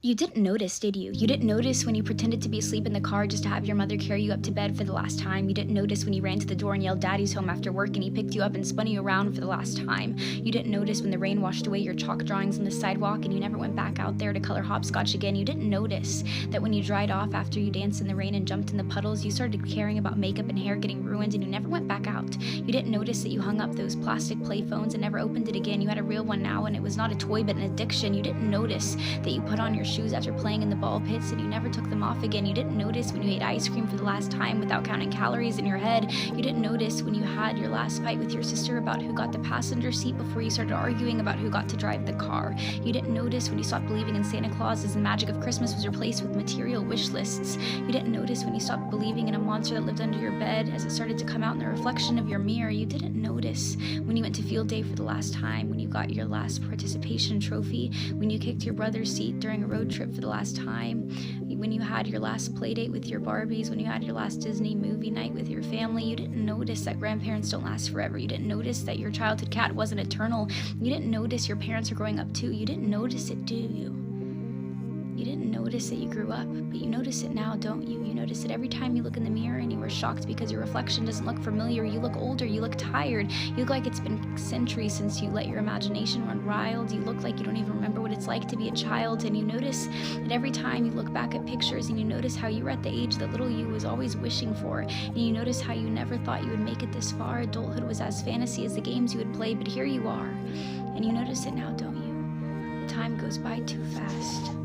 You didn't notice, did you? You didn't notice when you pretended to be asleep in the car just to have your mother carry you up to bed for the last time. You didn't notice when you ran to the door and yelled "Daddy's home" after work and he picked you up and spun you around for the last time. You didn't notice when the rain washed away your chalk drawings on the sidewalk and you never went back out there to color hopscotch again. You didn't notice that when you dried off after you danced in the rain and jumped in the puddles, you started caring about makeup and hair getting ruined and you never went back out. You didn't notice that you hung up those plastic play phones and never opened it again. You had a real one now and it was not a toy but an addiction. You didn't notice that you put on your shoes after playing in the ball pits and you never took them off again. You didn't notice when you ate ice cream for the last time without counting calories in your head. You didn't notice when you had your last fight with your sister about who got the passenger seat before you started arguing about who got to drive the car. You didn't notice when you stopped believing in Santa Claus as the magic of Christmas was replaced with material wish lists. You didn't notice when you stopped believing in a monster that lived under your bed as it started to come out in the reflection of your mirror. You didn't notice when you went to field day for the last time, when you got your last participation trophy, when you kicked your brother's seat during a road trip for the last time, when you had your last play date with your Barbies, when you had your last Disney movie night with your family. You didn't notice that grandparents don't last forever. You didn't notice that your childhood cat wasn't eternal. You didn't notice your parents are growing up too. You didn't notice it, do you? You didn't notice that you grew up, but you notice it now, don't you? You notice it every time you look in the mirror and you were shocked because your reflection doesn't look familiar. You look older, you look tired, you look like it's been centuries since you let your imagination run wild. You look like you don't even remember what it's like to be a child, and you notice that every time you look back at pictures and you notice how you were at the age that little you was always wishing for, and you notice how you never thought you would make it this far. Adulthood was as fantasy as the games you would play, but here you are, and you notice it now, don't you? The time goes by too fast.